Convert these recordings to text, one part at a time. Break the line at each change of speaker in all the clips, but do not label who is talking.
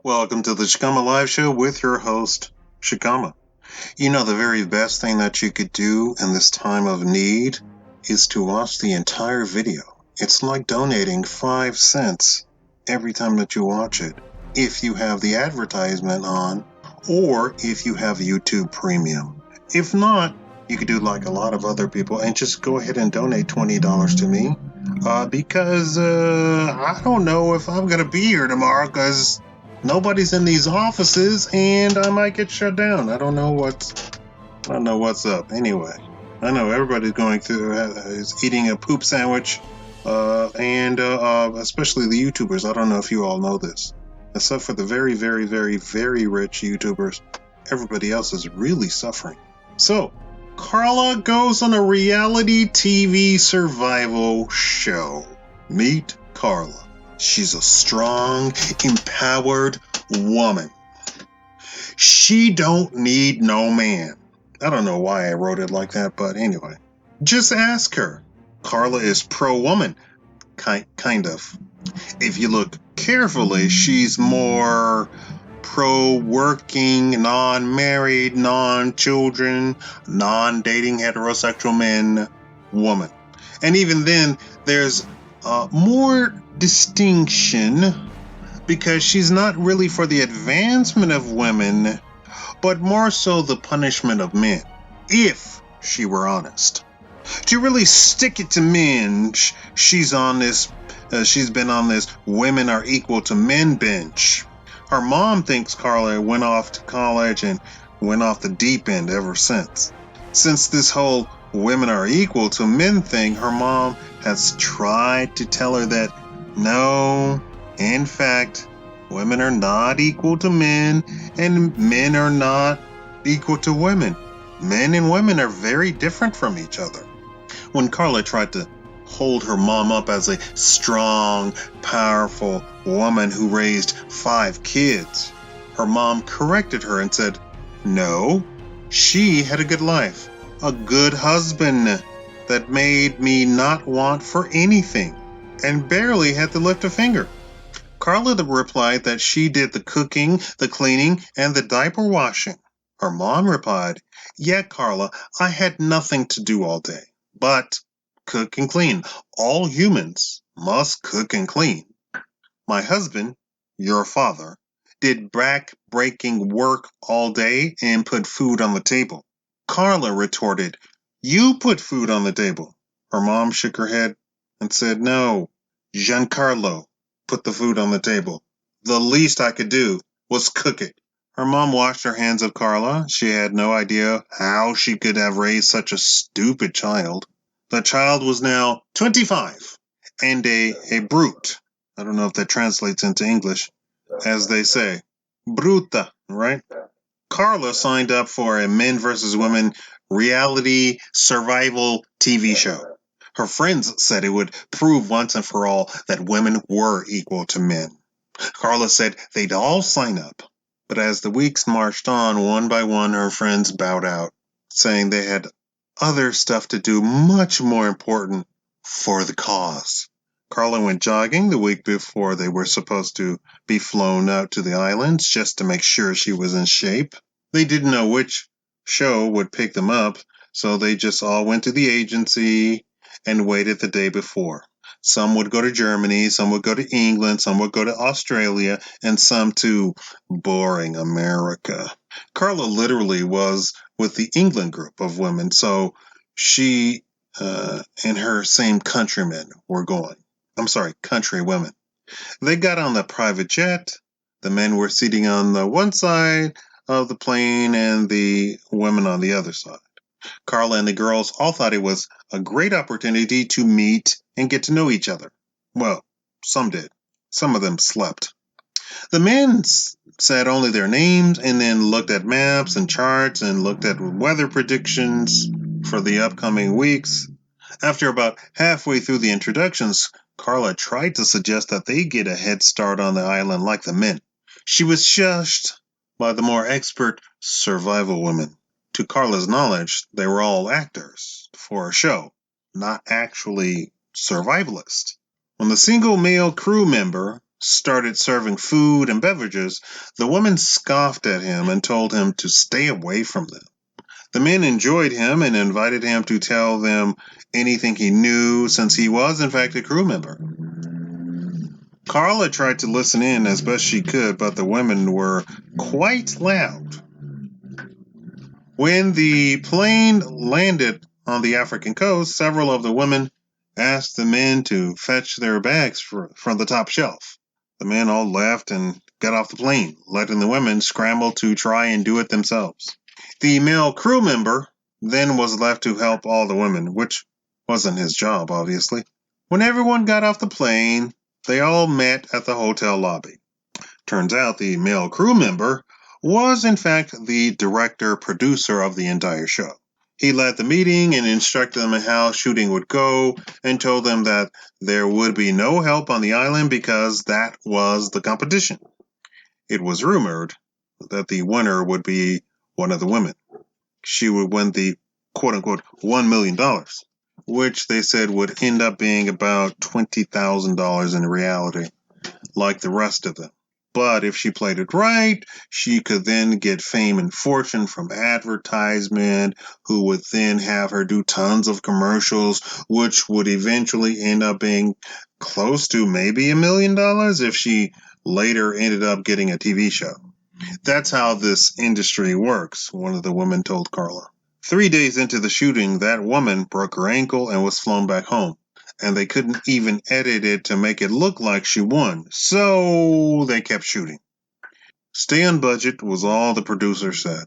Welcome to the Shikama Live Show with your host, Shikama. You know, the very best thing that you could do in this time of need is to watch the entire video. It's like donating 5 cents every time that you watch it, if you have the advertisement on, or if you have YouTube Premium. If not, you could do like a lot of other people and just go ahead and donate $20 to me. Because I don't know if I'm going to be here tomorrow because nobody's in these offices and I might get shut down. I don't know what's up. Anyway, I know everybody's going through is eating a poop sandwich, and especially the YouTubers. I don't know if you all know this, except for the very, very, very, very rich YouTubers. Everybody else is really suffering. So, Carla goes on a reality TV survival show. Meet Carla. She's a strong, empowered woman. She don't need no man. I don't know why I wrote it like that, but anyway. Just ask her. Carla is pro-woman. Kind of. If you look carefully, she's more pro-working, non-married, non-children, non-dating heterosexual men woman. And even then, there's more distinction because she's not really for the advancement of women, but more so the punishment of men, if she were honest. To really stick it to men, she's on this, she's been on this women are equal to men bench. Her mom thinks Carla went off to college and went off the deep end ever since. Since this whole women are equal to men thing, her mom has tried to tell her that no, in fact, women are not equal to men and men are not equal to women. Men and women are very different from each other. When Carla tried to hold her mom up as a strong, powerful woman who raised 5 kids, her mom corrected her and said, no, she had a good life, a good husband that made me not want for anything, and barely had to lift a finger. Carla replied that she did the cooking, the cleaning, and the diaper washing. Her mom replied, yeah, Carla, I had nothing to do all day, but cook and clean. All humans must cook and clean. My husband, your father, did back-breaking work all day and put food on the table. Carla retorted, you put food on the table. Her mom shook her head and said, no, Giancarlo put the food on the table. The least I could do was cook it. Her mom washed her hands of Carla. She had no idea how she could have raised such a stupid child. The child was now 25 and a brute. I don't know if that translates into English, as they say. Bruta, right? Carla signed up for a men versus women reality survival TV show. Her friends said it would prove once and for all that women were equal to men. Carla said they'd all sign up. But as the weeks marched on, one by one, her friends bowed out, saying they had other stuff to do much more important for the cause. Carla went jogging the week before they were supposed to be flown out to the islands just to make sure she was in shape. They didn't know which show would pick them up, so they just all went to the agency and waited the day before. Some would go to Germany, some would go to England, some would go to Australia, and some to boring America. Carla literally was with the England group of women, so she and her same countrymen were going. I'm sorry, countrywomen. They got on the private jet. The men were sitting on the one side of the plane and the women on the other side. Carla and the girls all thought it was a great opportunity to meet and get to know each other. Well, some did. Some of them slept. The men said only their names and then looked at maps and charts and looked at weather predictions for the upcoming weeks. After about halfway through the introductions, Carla tried to suggest that they get a head start on the island like the men. She was shushed by the more expert survival women. To Carla's knowledge, they were all actors for a show, not actually survivalists. When the single male crew member started serving food and beverages, the women scoffed at him and told him to stay away from them. The men enjoyed him and invited him to tell them anything he knew, since he was, in fact, a crew member. Carla tried to listen in as best she could, but the women were quite loud. When the plane landed on the African coast, several of the women asked the men to fetch their bags from the top shelf. The men all left and got off the plane, letting the women scramble to try and do it themselves. The male crew member then was left to help all the women, which wasn't his job, obviously. When everyone got off the plane, they all met at the hotel lobby. Turns out the male crew member was, in fact, the director-producer of the entire show. He led the meeting and instructed them on how shooting would go and told them that there would be no help on the island because that was the competition. It was rumored that the winner would be one of the women. She would win the quote-unquote $1 million, which they said would end up being about $20,000 in reality, like the rest of them. But if she played it right, she could then get fame and fortune from advertisement, who would then have her do tons of commercials, which would eventually end up being close to maybe $1 million if she later ended up getting a TV show. That's how this industry works, one of the women told Carla. 3 days into the shooting, that woman broke her ankle and was flown back home. And they couldn't even edit it to make it look like she won, so they kept shooting. Stay on budget was all the producer said.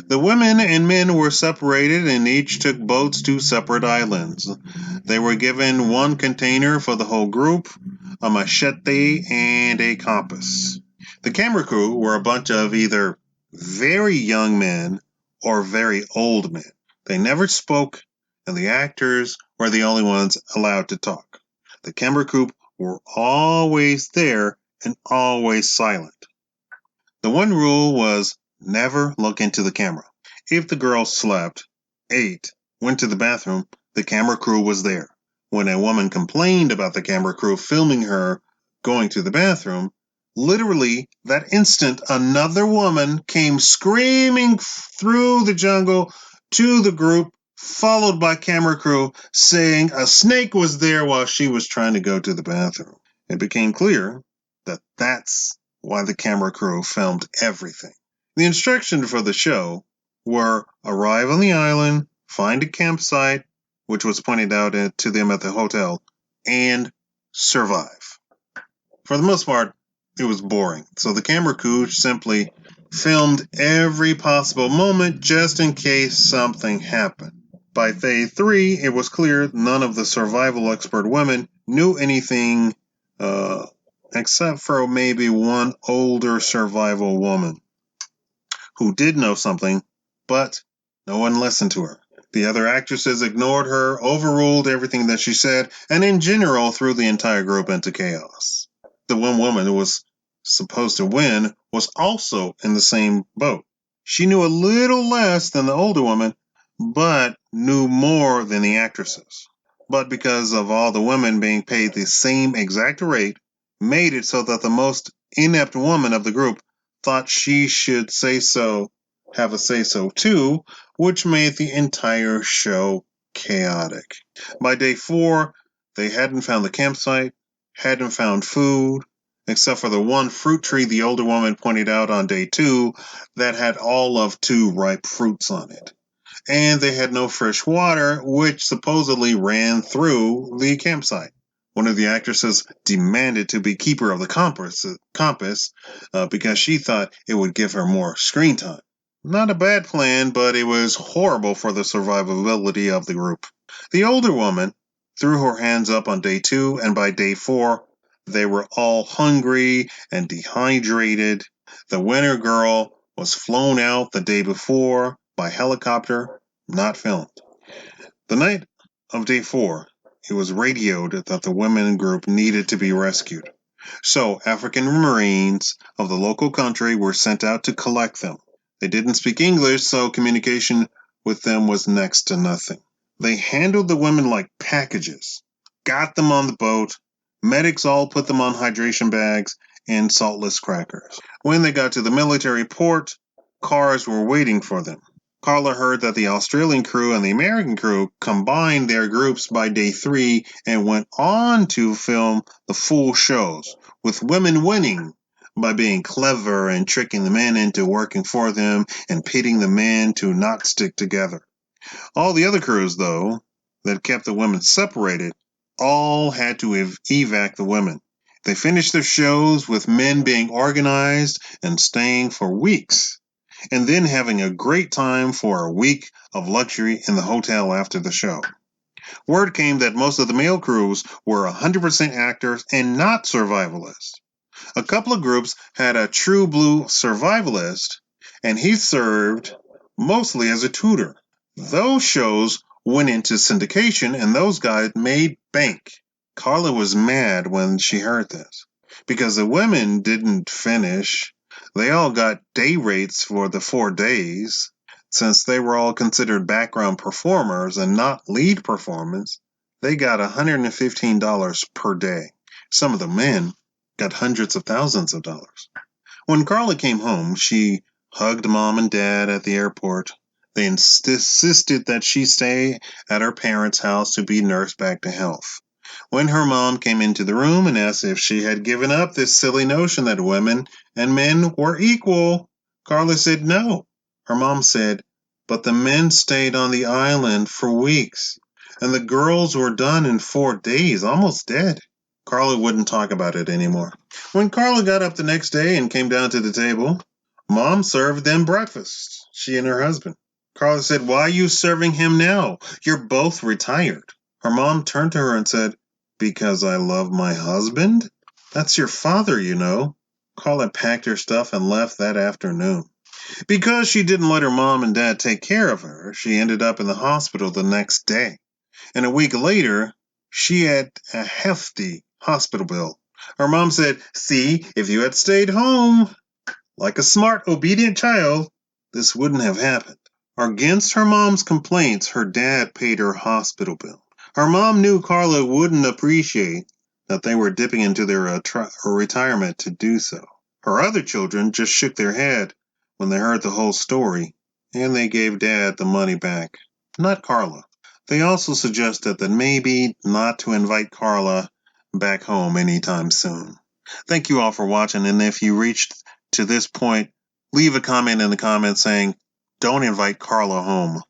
The women and men were separated and each took boats to separate islands. They were given one container for the whole group, a machete, and a compass. The camera crew were a bunch of either very young men or very old men. They never spoke, and the actors were the only ones allowed to talk. The camera crew were always there and always silent. The one rule was never look into the camera. If the girl slept, ate, went to the bathroom, the camera crew was there. When a woman complained about the camera crew filming her going to the bathroom, literally that instant another woman came screaming through the jungle to the group, followed by camera crew, saying a snake was there while she was trying to go to the bathroom. It became clear that that's why the camera crew filmed everything. The instructions for the show were arrive on the island, find a campsite, which was pointed out to them at the hotel, and survive. For the most part, it was boring, so the camera crew simply filmed every possible moment just in case something happened. By day 3, it was clear none of the survival expert women knew anything except for maybe one older survival woman who did know something, but no one listened to her. The other actresses ignored her, overruled everything that she said, and in general threw the entire group into chaos. The one woman who was supposed to win was also in the same boat. She knew a little less than the older woman, but knew more than the actresses. But because of all the women being paid the same exact rate, made it so that the most inept woman of the group thought she should have a say-so too, which made the entire show chaotic. By day 4, they hadn't found the campsite, hadn't found food, except for the one fruit tree the older woman pointed out on day 2 that had all of 2 ripe fruits on it. And they had no fresh water, which supposedly ran through the campsite. One of the actresses demanded to be keeper of the compass because she thought it would give her more screen time. Not a bad plan, but it was horrible for the survivability of the group. The older woman threw her hands up on day 2, and by day 4, they were all hungry and dehydrated. The winner girl was flown out the day before by helicopter, not filmed. The night of day 4, it was radioed that the women group needed to be rescued. So African Marines of the local country were sent out to collect them. They didn't speak English, so communication with them was next to nothing. They handled the women like packages, got them on the boat, Medics all put them on hydration bags and saltless crackers. When they got to the military port, cars were waiting for them. Carla heard that the Australian crew and the American crew combined their groups by day 3 and went on to film the full shows, with women winning by being clever and tricking the men into working for them and pitting the men to not stick together. All the other crews, though, that kept the women separated, all had to evac the women. They finished their shows with men being organized and staying for weeks, and then having a great time for a week of luxury in the hotel after the show. Word came that most of the male crews were 100% actors and not survivalists. A couple of groups had a true blue survivalist, and he served mostly as a tutor. Those shows went into syndication, and those guys made bank. Carla was mad when she heard this, because the women didn't finish. They all got day rates for the 4 days. Since they were all considered background performers and not lead performers, they got $115 per day. Some of the men got hundreds of thousands of dollars. When Carla came home, she hugged Mom and Dad at the airport. They insisted that she stay at her parents' house to be nursed back to health. When her mom came into the room and asked if she had given up this silly notion that women and men were equal, Carla said no. Her mom said, but the men stayed on the island for weeks, and the girls were done in 4 days, almost dead. Carla wouldn't talk about it anymore. When Carla got up the next day and came down to the table, Mom served them breakfast, she and her husband. Carla said, why are you serving him now? You're both retired. Her mom turned to her and said, because I love my husband? That's your father, you know. Carla packed her stuff and left that afternoon. Because she didn't let her mom and dad take care of her, she ended up in the hospital the next day. And a week later, she had a hefty hospital bill. Her mom said, see, if you had stayed home like a smart, obedient child, this wouldn't have happened. Against her mom's complaints, her dad paid her hospital bill. Her mom knew Carla wouldn't appreciate that they were dipping into their retirement to do so. Her other children just shook their head when they heard the whole story, and they gave Dad the money back. Not Carla. They also suggested that maybe not to invite Carla back home anytime soon. Thank you all for watching, and if you reached to this point, leave a comment in the comments saying, don't invite Carla home.